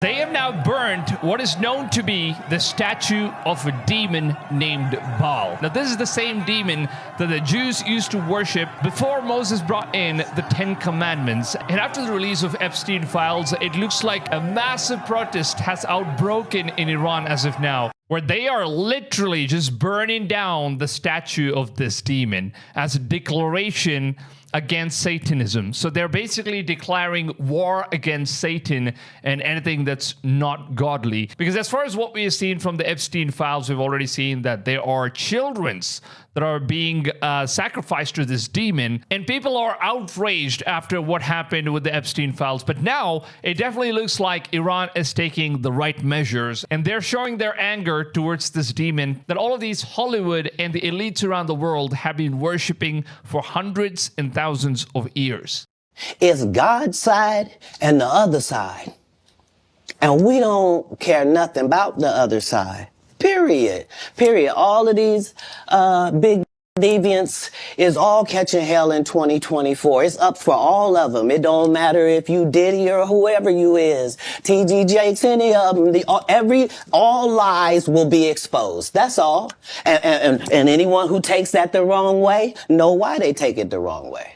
They have now burned what is known to be the statue of a demon named Baal. Now, this is the same demon that the Jews used to worship before Moses brought in the Ten Commandments. And after the release of Epstein files, it looks like a massive protest has outbroken in Iran as of now, where they are literally just burning down the statue of this demon as a declaration against Satanism. So they're basically declaring war against Satan and anything that's not godly. Because as far as what we have seen from the Epstein files, we've already seen that there are children's that are being sacrificed to this demon, and people are outraged after what happened with the Epstein files. But now it definitely looks like Iran is taking the right measures, and they're showing their anger towards this demon that all of these Hollywood and the elites around the world have been worshiping for hundreds and thousands of years. It's God's side and the other side, and we don't care nothing about the other side. Period. All of these big deviants is all catching hell in 2024. It's up for all of them. It don't matter if you Diddy or whoever you is, TG Jakes, any of them. All lies will be exposed. That's all. And anyone who takes that the wrong way, know why they take it the wrong way.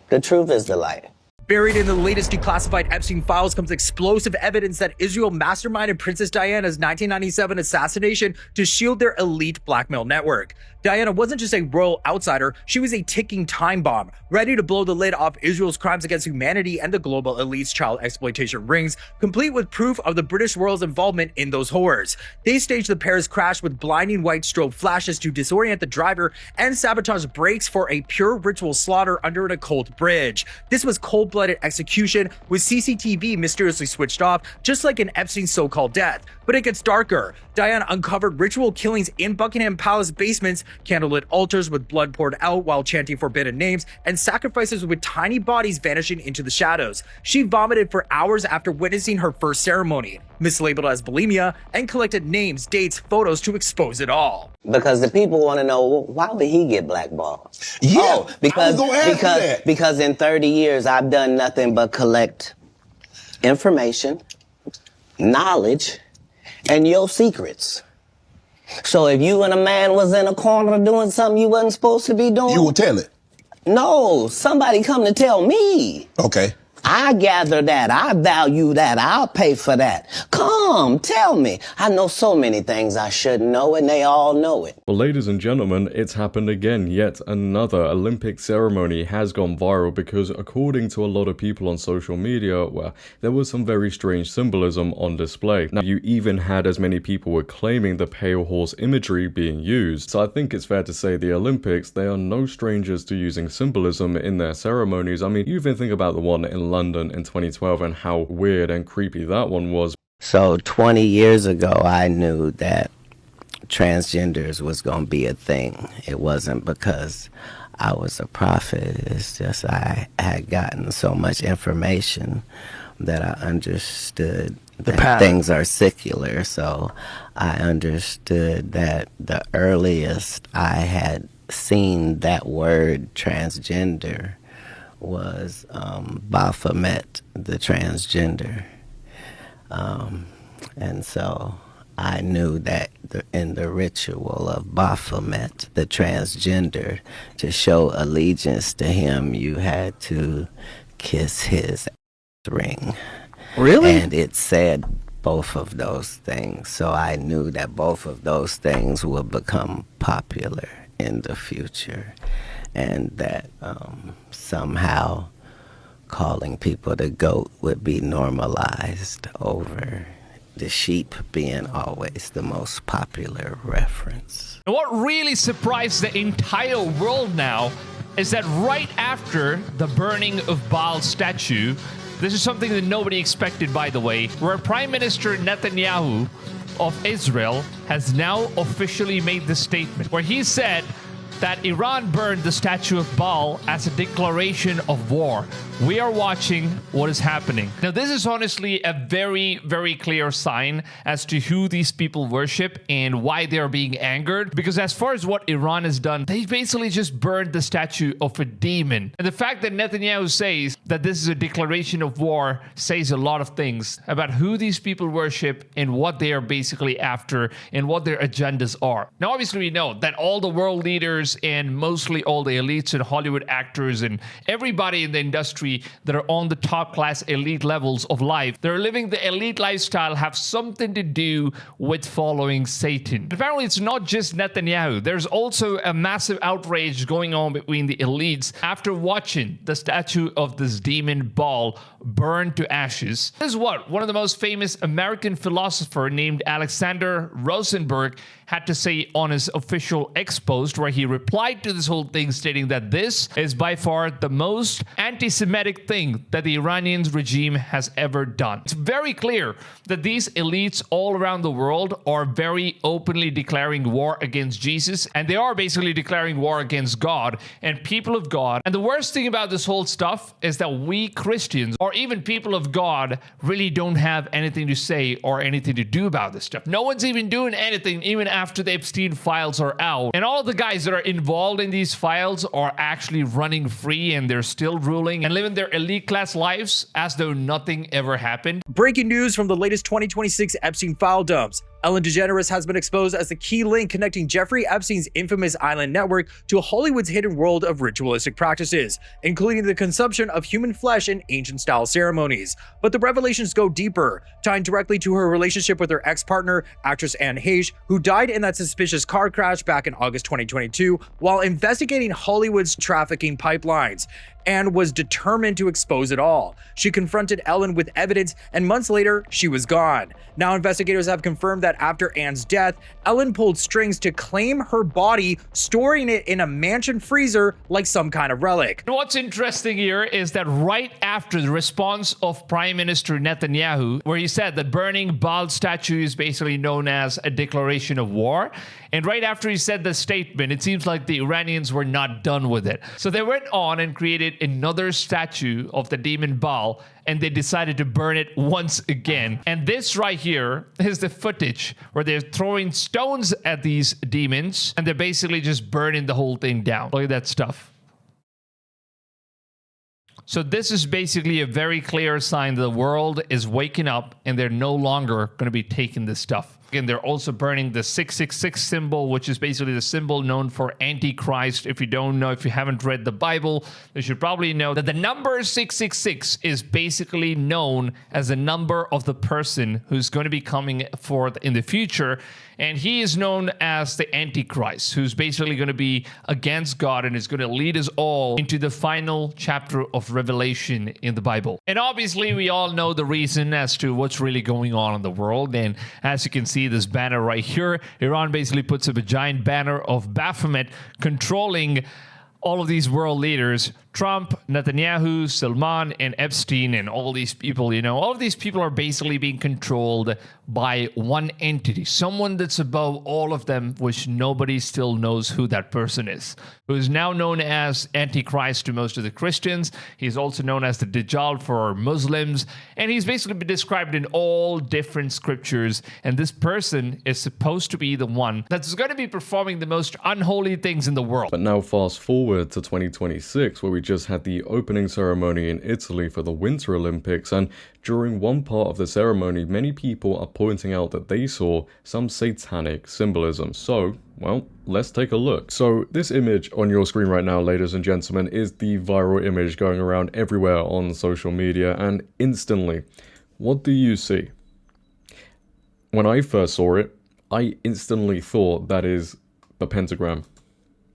The truth is the light. Buried in the latest declassified Epstein files comes explosive evidence that Israel masterminded Princess Diana's 1997 assassination to shield their elite blackmail network. Diana wasn't just a royal outsider, she was a ticking time bomb, ready to blow the lid off Israel's crimes against humanity and the global elite's child exploitation rings, complete with proof of the British royals' involvement in those horrors. They staged the Paris crash with blinding white strobe flashes to disorient the driver and sabotage brakes for a pure ritual slaughter under an occult bridge. This was cold-blooded execution with CCTV mysteriously switched off, just like an Epstein's so-called death. But it gets darker. Diana uncovered ritual killings in Buckingham Palace basements, candlelit altars with blood poured out while chanting forbidden names, and sacrifices with tiny bodies vanishing into the shadows. She vomited for hours after witnessing her first ceremony, mislabeled as bulimia, and collected names, dates, photos to expose it all. Because the people want to know, well, why would he get blackballed? Yeah, because in 30 years, I've done nothing but collect information, knowledge, and your secrets. So if you and a man was in a corner doing something you wasn't supposed to be doing, you will tell it. No, somebody come to tell me. Okay. I gather that. I value that. I'll pay for that. Come, tell me. I know so many things I shouldn't know, and they all know it. Well, ladies and gentlemen, it's happened again. Yet another Olympic ceremony has gone viral because, according to a lot of people on social media, well, there was some very strange symbolism on display. Now, you even had as many people were claiming the pale horse imagery being used. So I think it's fair to say the Olympics, they are no strangers to using symbolism in their ceremonies. I mean, you even think about the one in London in 2012 and how weird and creepy that one was. So 20 years ago, I knew that transgenders was going to be a thing. It wasn't because I was a prophet. It's just I had gotten so much information that I understood that things are secular. So I understood that the earliest I had seen that word transgender was Baphomet, the transgender. And so I knew that in the ritual of Baphomet, the transgender, to show allegiance to him, you had to kiss his ring. Really? And it said both of those things. So I knew that both of those things will become popular in the future. And that somehow calling people the goat would be normalized over the sheep being always the most popular reference. And what really surprised the entire world now is that right after the burning of Baal's statue, this is something that nobody expected, by the way, where Prime Minister Netanyahu of Israel has now officially made the statement where he said that Iran burned the statue of Baal as a declaration of war. We are watching what is happening. Now, this is honestly a very, very clear sign as to who these people worship and why they are being angered. Because as far as what Iran has done, they basically just burned the statue of a demon. And the fact that Netanyahu says that this is a declaration of war says a lot of things about who these people worship and what they are basically after and what their agendas are. Now, obviously, we know that all the world leaders and mostly all the elites and Hollywood actors and everybody in the industry that are on the top class elite levels of life, they're living the elite lifestyle, have something to do with following Satan. Apparently, it's not just Netanyahu. There's also a massive outrage going on between the elites after watching the statue of this demon Baal burned to ashes. This is what one of the most famous American philosopher named Alexander Rosenberg had to say on his official X post, where he replied to this whole thing stating that this is by far the most anti-Semitic thing that the Iranian regime has ever done. It's very clear that these elites all around the world are very openly declaring war against Jesus, and they are basically declaring war against God and people of God. And the worst thing about this whole stuff is that we Christians, or even people of God, really don't have anything to say or anything to do about this stuff. No one's even doing anything, even after the Epstein files are out. And all the guys that are involved in these files are actually running free, and they're still ruling and living their elite class lives as though nothing ever happened. Breaking news from the latest 2026 Epstein file dumps. Ellen DeGeneres has been exposed as the key link connecting Jeffrey Epstein's infamous island network to Hollywood's hidden world of ritualistic practices, including the consumption of human flesh in ancient-style ceremonies. But the revelations go deeper, tying directly to her relationship with her ex-partner, actress Anne Heche, who died in that suspicious car crash back in August 2022 while investigating Hollywood's trafficking pipelines, and was determined to expose it all. She confronted Ellen with evidence, and months later, she was gone. Now, investigators have confirmed that after Anne's death, Ellen pulled strings to claim her body, storing it in a mansion freezer like some kind of relic. And what's interesting here is that right after the response of Prime Minister Netanyahu, where he said that burning Baal's statue is basically known as a declaration of war, and right after he said the statement, it seems like the Iranians were not done with it. So they went on and created another statue of the demon Baal, and they decided to burn it once again. And this right here is the footage where they're throwing stones at these demons, and they're basically just burning the whole thing down. Look at that stuff. So this is basically a very clear sign that the world is waking up, and they're no longer going to be taking this stuff. And they're also burning the 666 symbol, which is basically the symbol known for Antichrist. If you don't know, if you haven't read the Bible, you should probably know that the number 666 is basically known as the number of the person who's going to be coming forth in the future. And he is known as the Antichrist, who's basically going to be against God and is going to lead us all into the final chapter of Revelation in the Bible. And obviously, we all know the reason as to what's really going on in the world. And as you can see, this banner right here, Iran basically puts up a giant banner of Baphomet controlling all of these world leaders, Trump, Netanyahu, Salman, and Epstein, and all these people, you know, all of these people are basically being controlled by one entity, someone that's above all of them, which nobody still knows who that person is, who is now known as Antichrist to most of the Christians. He's also known as the Dajjal for Muslims, and he's basically been described in all different scriptures, and this person is supposed to be the one that's going to be performing the most unholy things in the world. But now fast forward to 2026, where we just had the opening ceremony in Italy for the Winter Olympics, and during one part of the ceremony, many people are pointing out that they saw some satanic symbolism. So, well, let's take a look. So this image on your screen right now, ladies and gentlemen, is the viral image going around everywhere on social media, and instantly, what do you see? When I first saw it, I instantly thought that is the pentagram,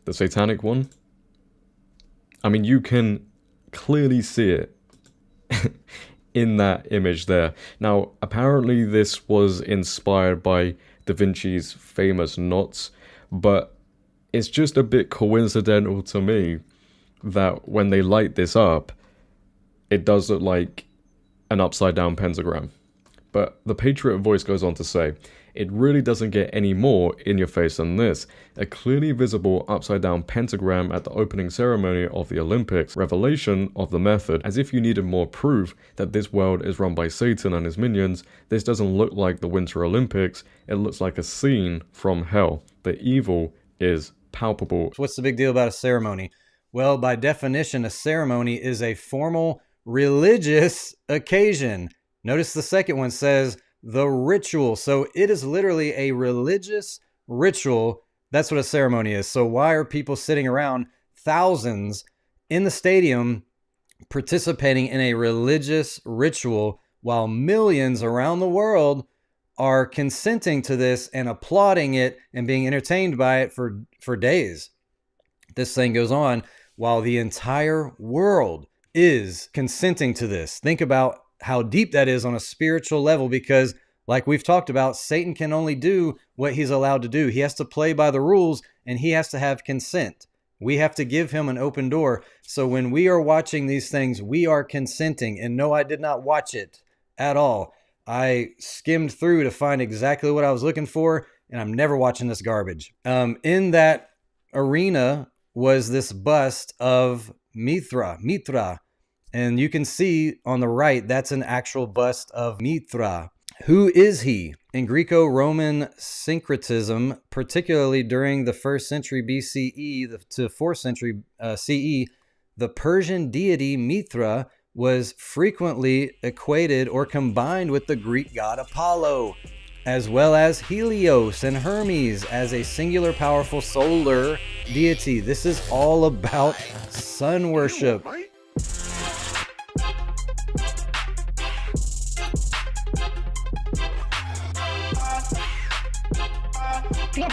the satanic one. I mean, you can clearly see it in that image there. Now, apparently this was inspired by Da Vinci's famous knots, but it's just a bit coincidental to me that when they light this up, it does look like an upside down pentagram. But the Patriot Voice goes on to say, it really doesn't get any more in your face than this. A clearly visible upside down pentagram at the opening ceremony of the Olympics, revelation of the method. As if you needed more proof that this world is run by Satan and his minions, this doesn't look like the Winter Olympics, it looks like a scene from hell. The evil is palpable. What's the big deal about a ceremony? Well, by definition, a ceremony is a formal religious occasion. Notice the second one says the ritual. So it is literally a religious ritual. That's what a ceremony is. So why are people sitting around, thousands in the stadium, participating in a religious ritual while millions around the world are consenting to this and applauding it and being entertained by it for days? This thing goes on while the entire world is consenting to this. Think about how deep that is on a spiritual level, because like we've talked about, Satan can only do what he's allowed to do. He has to play by the rules and he has to have consent. We have to give him an open door. So when we are watching these things, we are consenting. And no, I did not watch it at all. I skimmed through to find exactly what I was looking for, and I'm never watching this garbage. In that arena was this bust of Mithra. And you can see on the right, that's an actual bust of Mithra. Who is he? In Greco-Roman syncretism, particularly during the 1st century BCE to 4th century CE, the Persian deity Mithra was frequently equated or combined with the Greek god Apollo, as well as Helios and Hermes as a singular powerful solar deity. This is all about sun worship. Yep.